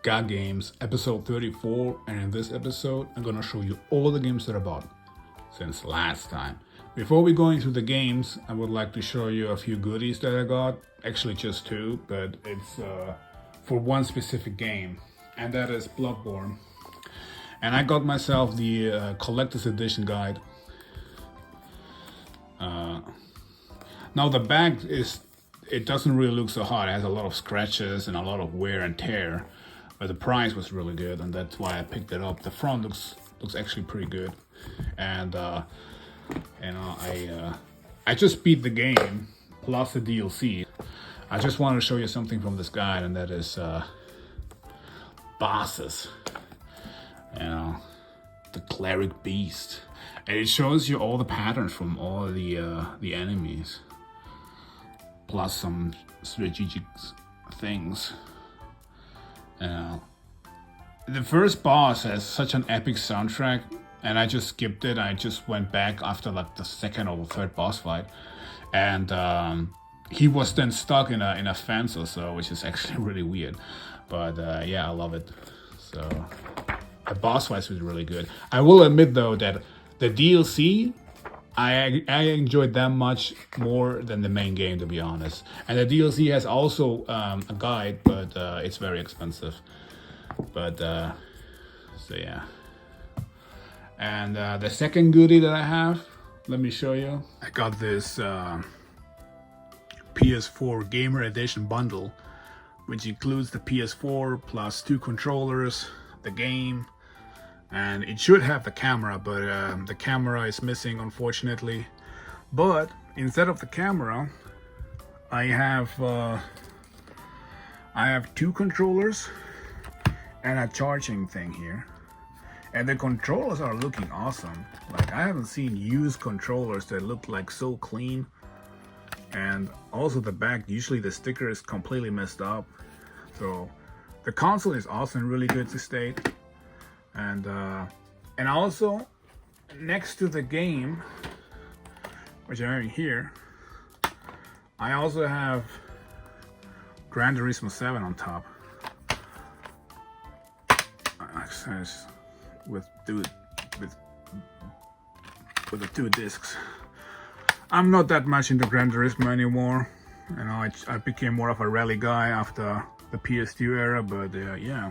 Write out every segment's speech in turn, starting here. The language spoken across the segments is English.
Got Games, episode 34, and in this episode, I'm gonna show you all the games that I bought since last time. Before we go into the games, I would like to show you a few goodies that I got. Actually, just two, but it's for one specific game, and that is Bloodborne. And I got myself the collector's edition guide. Now the back it doesn't really look so hot. It has a lot of scratches and a lot of wear and tear, but the price was really good, and that's why I picked it up. The front looks actually pretty good, and I just beat the game plus the DLC. I just wanted to show you something from this guide, and that is bosses. The cleric beast, and it shows you all the patterns from all the enemies, plus some strategic things. The first boss has such an epic soundtrack, and I just skipped it. I just went back after like the second or the third boss fight, and he was then stuck in a fence or so, which is actually really weird. But yeah, I love it. So the boss fight was really good. I will admit though that the DLC I enjoyed that much more than the main game, to be honest. And the DLC has also a guide, but it's very expensive. But so yeah. And the second goodie that I have, let me show you. I got this PS4 Gamer Edition bundle, which includes the PS4 plus 2 controllers, the game, and it should have the camera, but the camera is missing, unfortunately. But instead of the camera, I have 2 controllers and a charging thing here, and the controllers are looking awesome. Like, I haven't seen used controllers that look like so clean. And also the back, usually the sticker is completely messed up. So the console is also in really good state. And also next to the game, which I'm having here, I also have Gran Turismo 7 on top. With the 2 discs. I'm not that much into Gran Turismo anymore. I became more of a rally guy after the PS2 era, but yeah,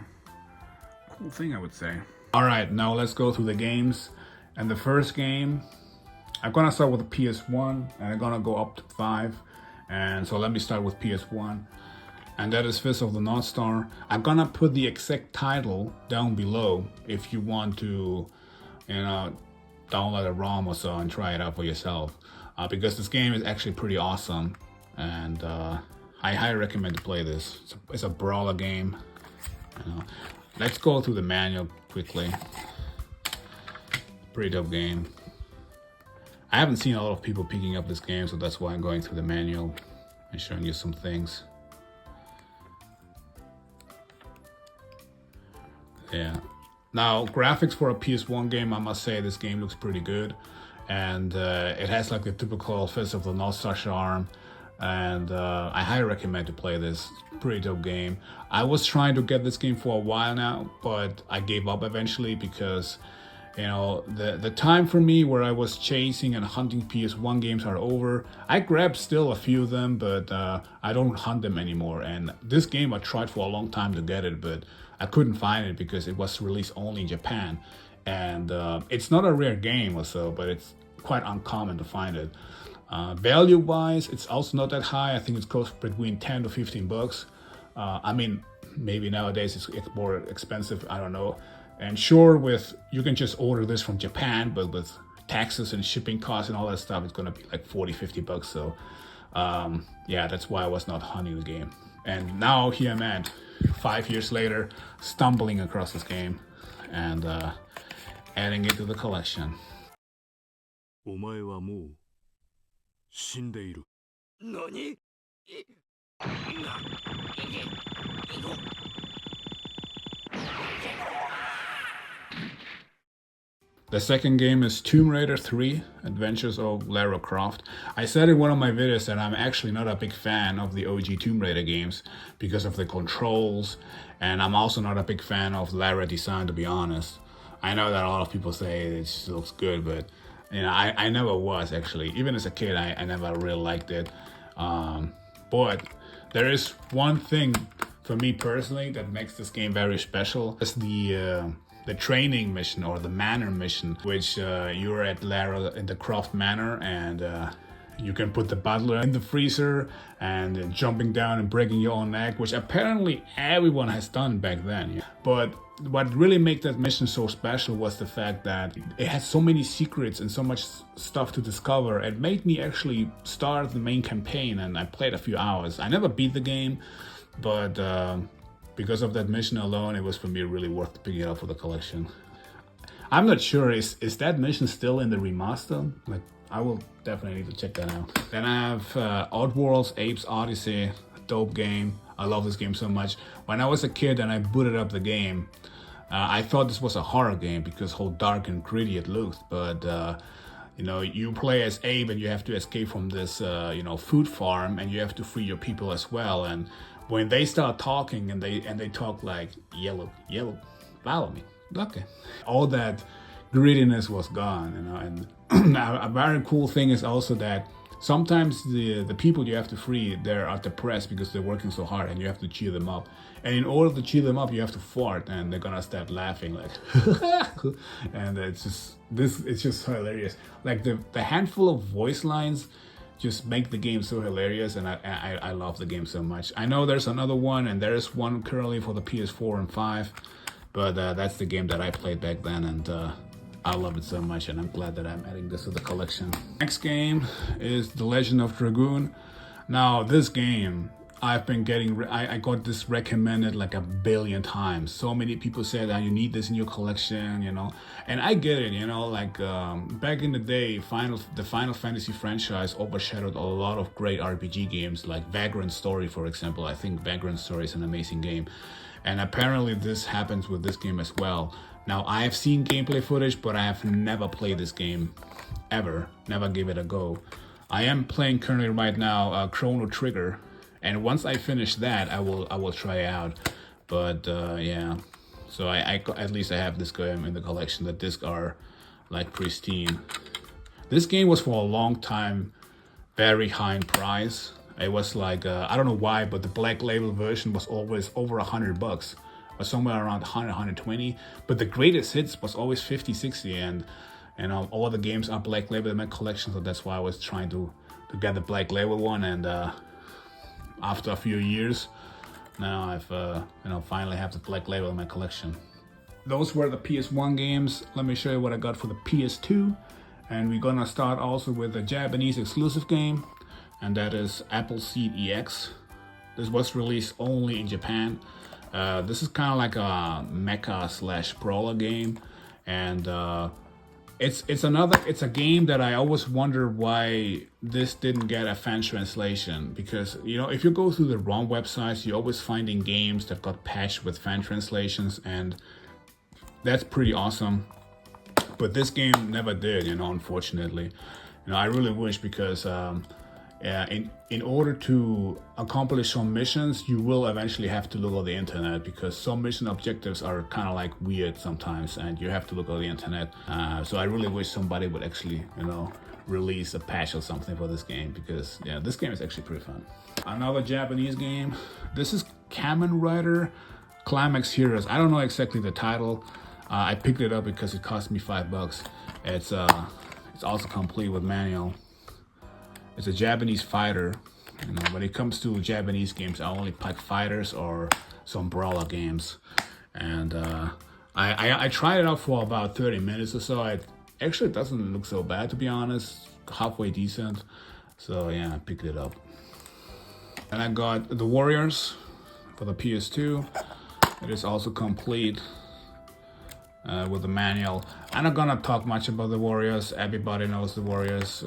cool thing, I would say. All right, now let's go through the games. And the first game, I'm gonna start with the PS1, and I'm gonna go up to 5. And so let me start with PS1, and that is Fist of the North Star. I'm gonna put the exact title down below if you want to, download a ROM or so and try it out for yourself. Because this game is actually pretty awesome, and I highly recommend to play this. It's a brawler game. Let's go through the manual quickly. Pretty dope game. I haven't seen a lot of people picking up this game, so that's why I'm going through the manual and showing you some things. Yeah. Now, graphics for a PS1 game, I must say this game looks pretty good. And it has like the typical Fist of the North Star charm, and I highly recommend to play this. Pretty dope game. I was trying to get this game for a while now, but I gave up eventually because the time for me where I was chasing and hunting PS1 games are over. I grabbed still a few of them, but I don't hunt them anymore. And this game I tried for a long time to get it, but I couldn't find it because it was released only in Japan. And it's not a rare game or so, but it's quite uncommon to find it. Value wise, it's also not that high. I think it costs between 10 to 15 bucks. I mean, maybe nowadays it's more expensive, I don't know. And sure, you can just order this from Japan, but with taxes and shipping costs and all that stuff, it's gonna be like 40, 50 bucks. So yeah, that's why I was not hunting the game. And now here I'm at, 5 years later, stumbling across this game and adding it to the collection. お前はもう死んでいる。何？ The second game is Tomb Raider 3, Adventures of Lara Croft. I said in one of my videos that I'm actually not a big fan of the OG Tomb Raider games because of the controls, and I'm also not a big fan of Lara design, to be honest. I know that a lot of people say it just looks good, but you know, I never was actually. Even as a kid, I never really liked it. But there is one thing for me personally that makes this game very special. It's the training mission or the manor mission, which you're at Lara in the Croft Manor, and you can put the butler in the freezer and jumping down and breaking your own neck, which apparently everyone has done back then. But what really made that mission so special was the fact that it had so many secrets and so much stuff to discover. It made me actually start the main campaign, and I played a few hours. I never beat the game, but because of that mission alone, it was for me really worth picking it up for the collection. I'm not sure, is that mission still in the remaster? Like, I will definitely need to check that out. Then I have Oddworld's Apes Odyssey, a dope game. I love this game so much. When I was a kid and I booted up the game, I thought this was a horror game because how dark and gritty it looked. But you know, you play as Abe and you have to escape from this food farm, and you have to free your people as well. And when they start talking and they talk like yellow, follow me. Okay. All that grittiness was gone, you know. And a very cool thing is also that sometimes the people you have to free, they are depressed because they're working so hard, and you have to cheer them up. And in order to cheer them up, you have to fart, and they're gonna start laughing like, and it's just hilarious. Like the handful of voice lines just make the game so hilarious, and I love the game so much. I know there's another one, and there's one currently for the PS4 and 5, but that's the game that I played back then, and I love it so much, and I'm glad that I'm adding this to the collection. Next game is The Legend of Dragoon. Now, this game, I've been getting, I got this recommended like a billion times. So many people said that you need this in your collection, you know. And I get it, you know, like back in the day, the Final Fantasy franchise overshadowed a lot of great RPG games, like Vagrant Story, for example. I think Vagrant Story is an amazing game. And apparently this happens with this game as well. Now, I have seen gameplay footage, but I have never played this game, ever. Never give it a go. I am playing currently right now Chrono Trigger, and once I finish that, I will try it out. But yeah, so I at least I have this game in the collection. The discs are like pristine. This game was for a long time very high in price. It was like I don't know why, but the black label version was always over $100. Or somewhere around 100, 120, but the greatest hits was always 50, 60, and you know, all the games are black label in my collection, so that's why I was trying to get the black label one. And after a few years, now I've finally have the black label in my collection. Those were the PS1 games. Let me show you what I got for the PS2, and we're gonna start also with a Japanese exclusive game, and that is Appleseed EX. This was released only in Japan. This is kind of like a mecha / brawler game, and it's a game that I always wonder why this didn't get a fan translation, because you know, if you go through the ROM websites, you're always finding games that got patched with fan translations, and that's pretty awesome. But this game never did, you know, unfortunately. You know, I really wish, because in order to accomplish some missions, you will eventually have to look on the internet, because some mission objectives are kind of like weird sometimes, and you have to look on the internet. So I really wish somebody would actually, you know, release a patch or something for this game, because yeah, this game is actually pretty fun. Another Japanese game. This is Kamen Rider Climax Heroes. I don't know exactly the title. I picked it up because it cost me $5. It's also complete with manual. It's a Japanese fighter. You know, when it comes to Japanese games, I only pick fighters or some brawler games. And I tried it out for about 30 minutes or so. It actually doesn't look so bad, to be honest. Halfway decent. So yeah, I picked it up. And I got The Warriors for the PS2. It is also complete. with the manual. I'm not gonna talk much about the Warriors. Everybody knows the Warriors.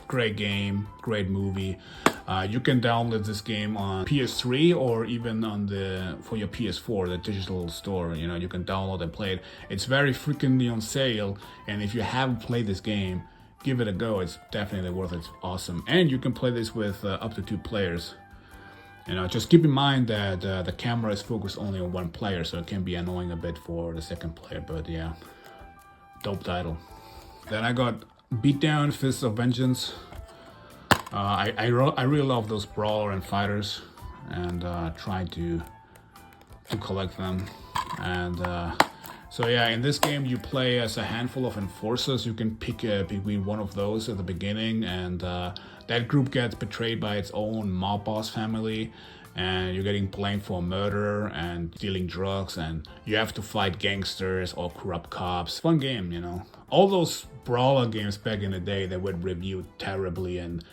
Great game, great movie. You can download this game on PS3 or even on for your PS4, the digital store. You can download and play it. It's very frequently on sale, and if you haven't played this game, give it a go. It's definitely worth it. It's awesome, and you can play this with up to 2 players. Just keep in mind that the camera is focused only on 1 player, so it can be annoying a bit for the second player, but yeah, dope title. Then I got Beatdown, Fists of Vengeance. I really love those brawler and fighters, and try to collect them. And so yeah, in this game you play as a handful of enforcers. You can pick between one of those at the beginning, and that group gets betrayed by its own mob boss family, and you're getting blamed for murder and dealing drugs, and you have to fight gangsters or corrupt cops. Fun game, All those brawler games back in the day that were reviewed terribly and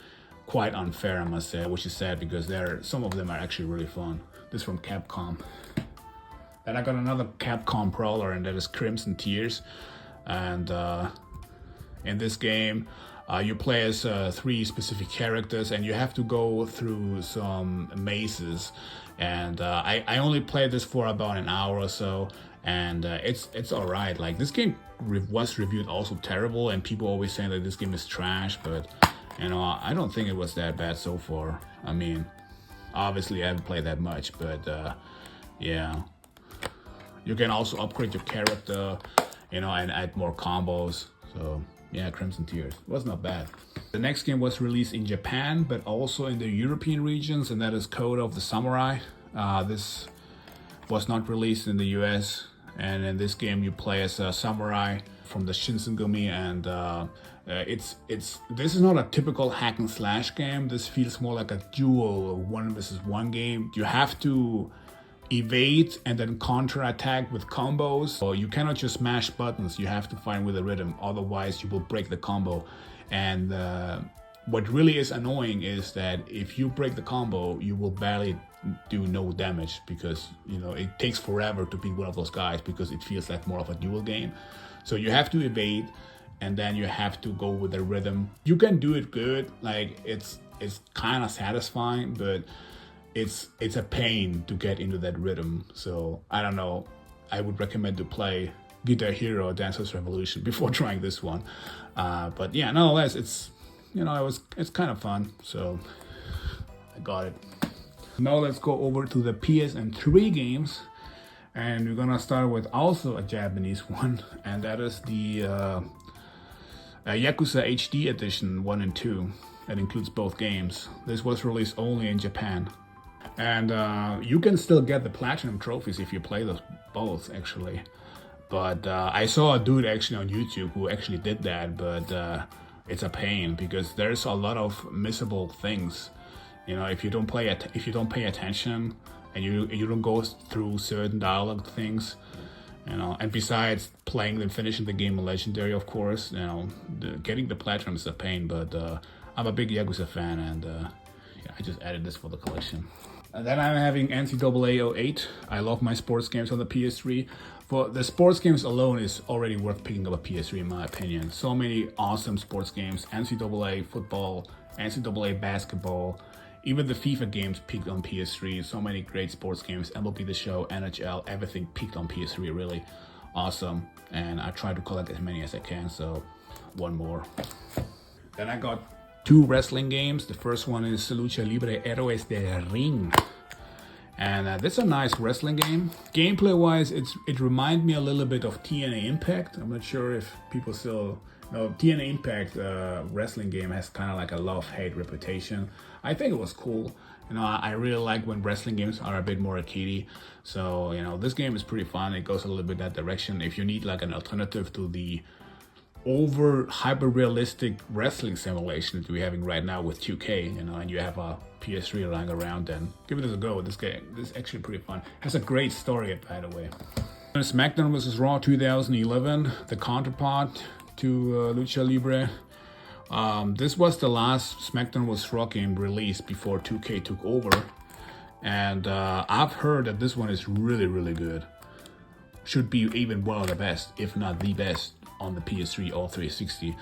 quite unfair, I must say, which is sad because some of them are actually really fun. This is from Capcom. Then I got another Capcom brawler, and that is Crimson Tears. And in this game, you play as 3 specific characters, and you have to go through some mazes. And I only played this for about an hour or so, and it's alright. Like, this game was reviewed also terrible, and people always saying that this game is trash, but I don't think it was that bad so far. I mean, obviously I haven't played that much, but yeah. You can also upgrade your character, and add more combos. So yeah, Crimson Tears was not bad. The next game was released in Japan, but also in the European regions, and that is Code of the Samurai. This was not released in the US, and in this game you play as a samurai from the Shinsengumi, and this is not a typical hack and slash game. This feels more like a duel, 1 versus 1 game. You have to evade and then counter-attack with combos. So you cannot just smash buttons, you have to fight with a rhythm, otherwise you will break the combo. And what really is annoying is that if you break the combo, you will barely do no damage, because it takes forever to beat one of those guys, because it feels like more of a duel game. So you have to evade, and then you have to go with the rhythm. You can do it good, like it's kind of satisfying, but it's a pain to get into that rhythm. So I don't know, I would recommend to play Guitar Hero or Dancer's Revolution before trying this one. But yeah, nonetheless, it's it's kind of fun, so I got it. Now let's go over to the PS3 games, and we're gonna start with also a Japanese one, and that is the Yakuza HD Edition 1 and 2. That includes both games. This was released only in Japan. And you can still get the platinum trophies if you play those both, actually. But I saw a dude actually on YouTube who actually did that, but it's a pain because there's a lot of missable things. If you don't pay attention, and you don't go through certain dialogue things, and besides playing and finishing the game legendary, of course, getting the platinum is a pain. But I'm a big Yakuza fan, and I just added this for the collection. And then I'm having NCAA 08. I love my sports games on the PS3. For the sports games alone is already worth picking up a PS3 in my opinion. So many awesome sports games. NCAA football, NCAA basketball, even the FIFA games peaked on PS3. So many great sports games. MLB The Show, NHL, everything peaked on PS3. Really awesome. And I try to collect as many as I can. So one more. Then I got 2 wrestling games. The first one is Lucha Libre Héroes del Ring. And this is a nice wrestling game. Gameplay wise, it reminds me a little bit of TNA Impact. I'm not sure if people still know. TNA Impact wrestling game has kind of like a love-hate reputation. I think it was cool. I really like when wrestling games are a bit more arcadey. So, this game is pretty fun. It goes a little bit that direction. If you need like an alternative to the over hyper realistic wrestling simulation that we're having right now with 2K, and you have a PS3 lying around, then give it a go. This game is actually pretty fun. Has a great story, by the way. SmackDown vs. Raw 2011, the counterpart to Lucha Libre. This was the last SmackDown vs. Raw game released before 2K took over, and I've heard that this one is really, really good. should be even one of the best, if not the best, on the PS3 or 360.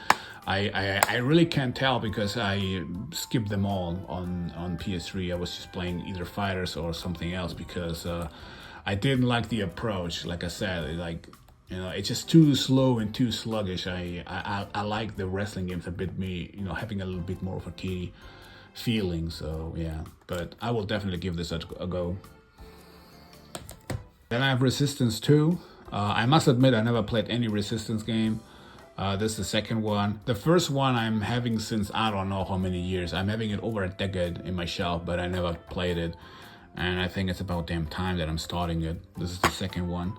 I really can't tell because I skipped them all on PS3. I was just playing either fighters or something else because I didn't like the approach. Like I said, it's just too slow and too sluggish. I like the wrestling games a bit, having a little bit more of a key feeling. So yeah, but I will definitely give this a go. Then I have Resistance 2. I must admit I never played any Resistance game. This is the second one. The first one I'm having since I don't know how many years. I'm having it over a decade in my shelf, but I never played it. And I think it's about damn time that I'm starting it. This is the second one.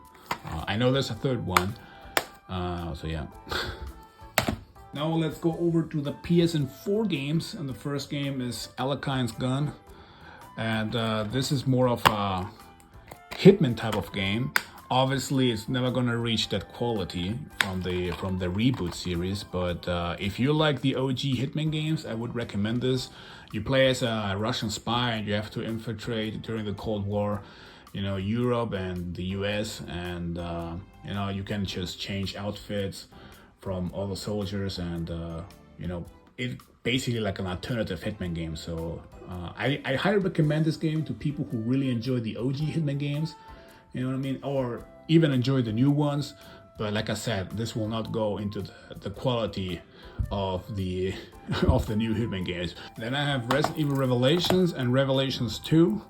I know there's a third one. So yeah. Now let's go over to the PS4 games. And the first game is Alekhine's Gun. And this is more of a Hitman type of game. Obviously, it's never gonna reach that quality from the reboot series, but if you like the OG Hitman games, I would recommend this. You play as a Russian spy and you have to infiltrate during the Cold War, Europe and the US, and you can just change outfits from all the soldiers, and it's basically like an alternative Hitman game. So I highly recommend this game to people who really enjoy the OG Hitman games. You know what I mean? Or even enjoy the new ones. But like I said, this will not go into the quality of the new Hitman games. Then I have Resident Evil Revelations and Revelations 2.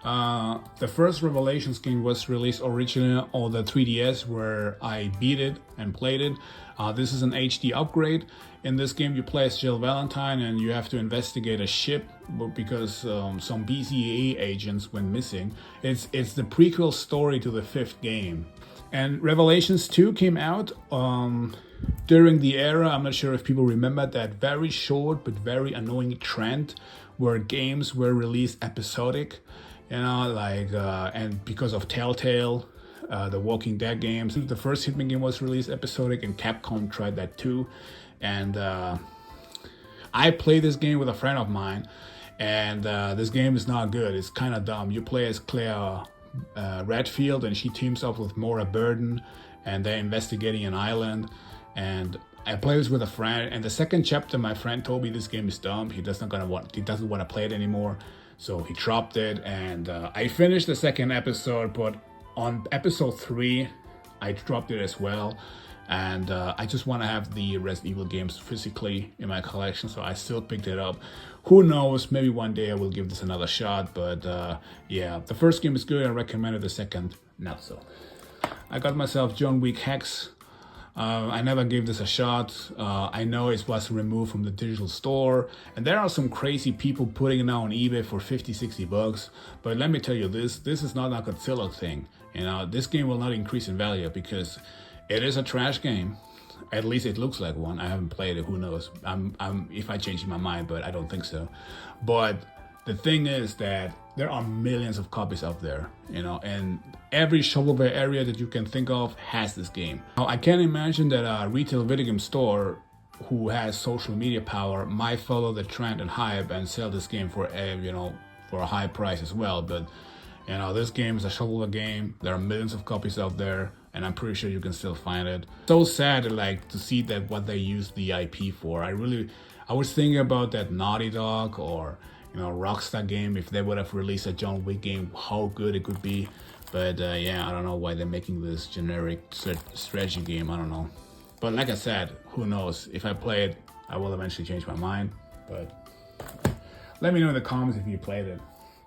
The first Revelations game was released originally on the 3DS, where I beat it and played it. This is an HD upgrade. In this game you play as Jill Valentine and you have to investigate a ship because some BCAA agents went missing. It's the prequel story to the fifth game. And Revelations 2 came out during the era, I'm not sure if people remember that very short but very annoying trend where games were released episodic, and because of Telltale, the Walking Dead games. The first Hitman game was released episodic, and Capcom tried that too. And I played this game with a friend of mine, and this game is not good. It's kind of dumb. You play as Claire Redfield, and she teams up with Maura Burden, and they're investigating an island. And I played this with a friend, and the second chapter, my friend told me this game is dumb. He doesn't want to play it anymore, so he dropped it. And I finished the second episode, but on episode 3, I dropped it as well. And I just want to have the Resident Evil games physically in my collection, so I still picked it up. Who knows, maybe one day I will give this another shot, but yeah, the first game is good. I recommend it. The second, not so. I got myself John Wick Hex. I never gave this a shot. I know it was removed from the digital store, and there are some crazy people putting it now on eBay for 50-60 bucks. But let me tell you this is not a Godzilla thing. This game will not increase in value because it is a trash game. At least it looks like one. I haven't played it. Who knows? If I change my mind, but I don't think so. But the thing is that there are millions of copies out there, and every shovelware area that you can think of has this game. Now, I can imagine that a retail video game store who has social media power might follow the trend and hype and sell this game for a high price as well. But this game is a shovelware game. There are millions of copies out there, and I'm pretty sure you can still find it. So sad to see that what they use the IP for. I was thinking about that Naughty Dog or Rockstar game, if they would have released a John Wick game, how good it could be. But yeah, I don't know why they're making this generic strategy game. I don't know. But like I said, who knows? If I play it, I will eventually change my mind. But let me know in the comments if you played it.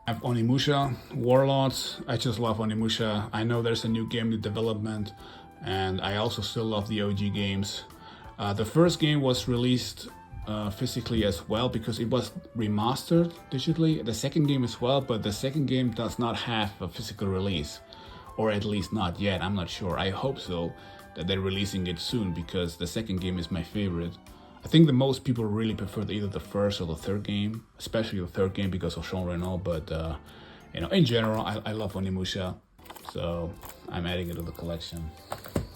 I have Onimusha, Warlords. I just love Onimusha. I know there's a new game in development, and I also still love the OG games. The first game was released physically as well because it was remastered digitally. The second game as well, but the second game does not have a physical release, or at least not yet. I'm not sure. I hope so, that they're releasing it soon, because the second game is my favorite. I think the most people really prefer either the first or the third game, especially the third game because of Jean Reno. But in general, I love Onimusha, so I'm adding it to the collection.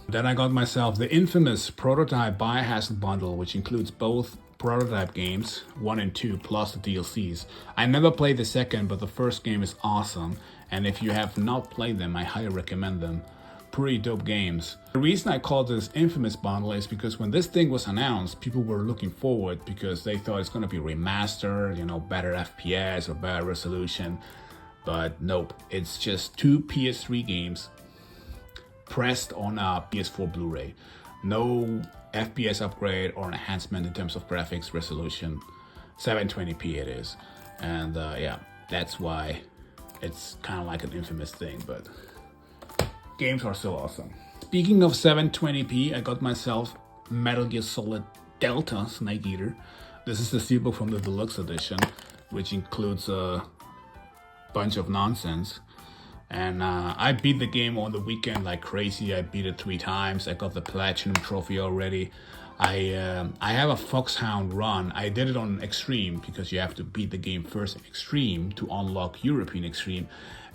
Then I got myself the infamous Prototype Biohazard bundle, which includes both Prototype games 1 and 2 plus the DLCs. I never played the second, but the first game is awesome, and if you have not played them, I highly recommend them. pretty dope games. The reason I call this Infamous bundle is because when this thing was announced, people were looking forward because they thought it's gonna be remastered, you know, better FPS or better resolution. But nope, it's just 2 PS3 games pressed on a PS4 Blu-ray. No FPS upgrade or enhancement in terms of graphics resolution. 720p it is. And yeah, that's why it's kind of like an Infamous thing, but games are so awesome. Speaking of 720p, I got myself Metal Gear Solid Delta Snake Eater. This is the steelbook from the deluxe edition, which includes a bunch of nonsense. And I beat the game on the weekend like crazy. I beat it 3 times. I got the platinum trophy already. I have a Foxhound run. I did it on Extreme because you have to beat the game first in Extreme to unlock European Extreme.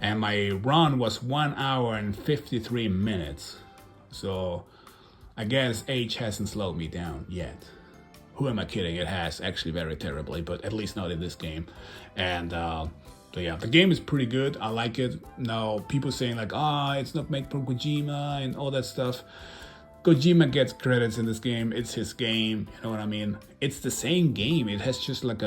And my run was 1 hour and 53 minutes. So I guess age hasn't slowed me down yet. Who am I kidding? It has, actually, very terribly, but at least not in this game. And so yeah, the game is pretty good. I like it. Now, people saying like, it's not made for Kojima and all that stuff. Kojima gets credits in this game. It's his game. You know what I mean? It's the same game. It has just like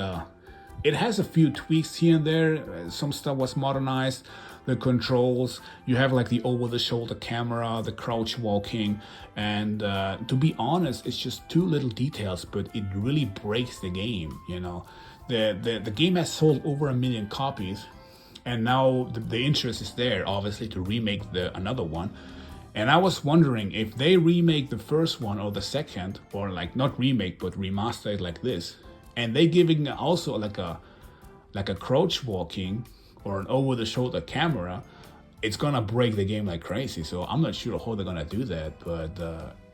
it has a few tweaks here and there. Some stuff was modernized. The controls, you have like the over-the-shoulder camera, the crouch walking, and to be honest, it's just 2 little details, but it really breaks the game. You know, the game has sold over 1 million copies, and now the interest is there, obviously, to remake another one. And I was wondering if they remake the first one or the second, or like not remake but remaster it like this, and they giving also like a crouch walking or an over-the-shoulder camera, it's gonna break the game like crazy. So I'm not sure how they're gonna do that, but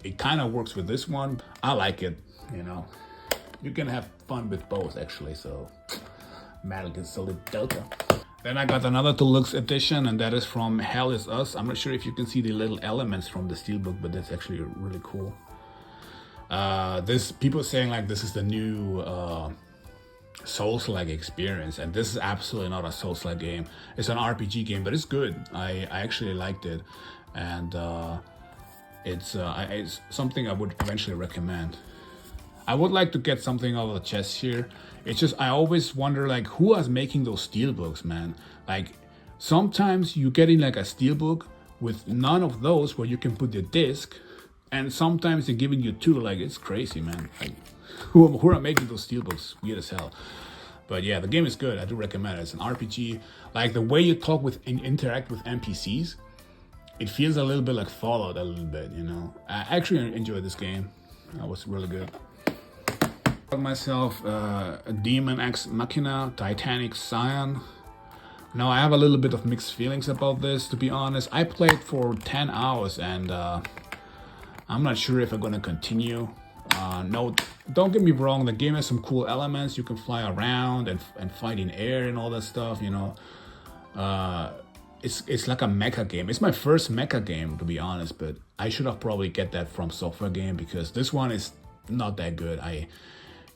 it kind of works with this one. I like it. You know, you can have fun with both actually. So Metal Gear Solid Delta. Then I got another deluxe edition, and that is from Hell Is Us. I'm not sure if you can see the little elements from the steelbook, but that's actually really cool. This people saying like this is the new Souls-like experience, and this is absolutely not a Souls-like game. It's an RPG game, but it's good. I actually liked it, and it's something I would eventually recommend. I would like to get something out of the chest here. It's just I always wonder like who is making those steelbooks, man. Like sometimes you get in like a steelbook with none of those where you can put the disc, and sometimes they're giving you 2. Like it's crazy, man. Like who are making those steelbooks? Weird as hell. But yeah, the game is good. I do recommend it. It's an RPG. Like the way you talk with and interact with NPCs, it feels a little bit like Fallout a little bit, you know. I actually enjoyed this game. It was really good. I got myself a Demon X Machina Titanic Scion. Now I have a little bit of mixed feelings about this, to be honest. I played for 10 hours and I'm not sure if I'm gonna continue. No, don't get me wrong, the game has some cool elements. You can fly around and fight in air and all that stuff, you know. It's like a mecha game. It's my first mecha game, to be honest, but I should have probably get that from Software Game because this one is not that good.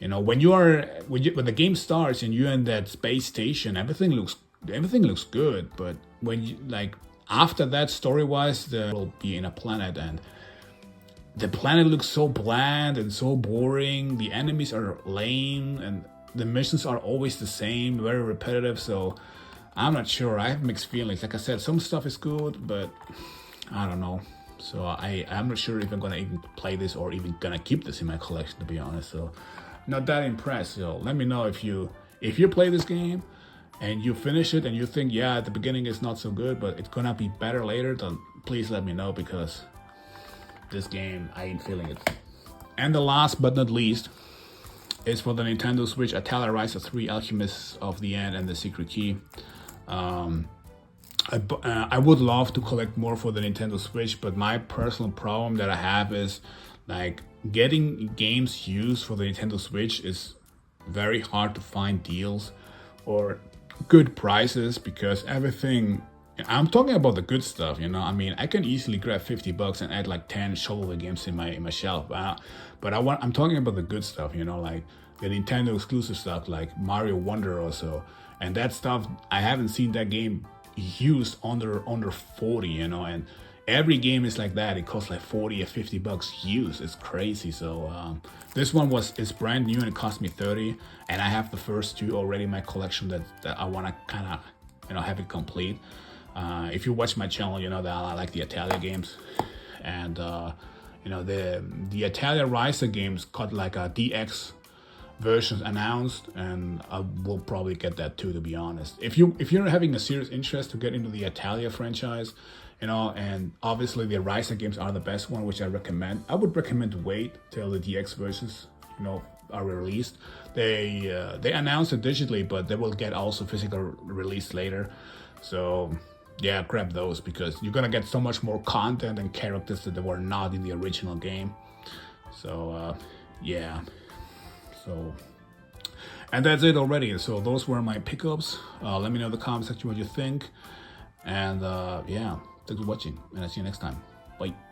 You know, when the game starts and you're in that space station, everything looks good, but when you like after that, story-wise, will be in a planet and the planet looks so bland and so boring. The enemies are lame and the missions are always the same, very repetitive. So I'm not sure. I have mixed feelings. Like I said, some stuff is good, but I don't know. So I'm not sure if I'm gonna even play this or even gonna keep this in my collection, to be honest. So not that impressed. So let me know if you play this game and you finish it and you think, yeah, at the beginning it's not so good, but it's gonna be better later, then please let me know because this game, I ain't feeling it. And the last but not least is for the Nintendo Switch, Atala Ryza 3 Alchemists of the End and the Secret Key. I would love to collect more for the Nintendo Switch, but my personal problem that I have is like getting games used for the Nintendo Switch is very hard to find deals or good prices because everything, I'm talking about the good stuff, you know. I mean, I can easily grab $50 and add like 10 shovelware games in my shelf, but I'm talking about the good stuff, you know, like the Nintendo exclusive stuff like Mario Wonder or so, and that stuff I haven't seen that game used under 40, you know, and every game is like that. It costs like 40 or 50 bucks used. It's crazy. So this one is brand new and it cost me 30, and I have the first two already in my collection that I want to kind of, you know, have it complete. If you watch my channel, you know that I like the Italia games, and you know, the Italia Riser games got like a DX versions announced, and I will probably get that too, to be honest. If you're having a serious interest to get into the Italia franchise, you know, and obviously the Riser games are the best one, which I recommend. I would recommend to wait till the DX versions, you know, are released. They announced it digitally, but they will get also physical release later. So yeah, grab those, because you're gonna get so much more content and characters that were not in the original game. So yeah. So, and that's it already. So those were my pickups. Let me know in the comment section what you think. And yeah, thanks for watching, and I'll see you next time. Bye.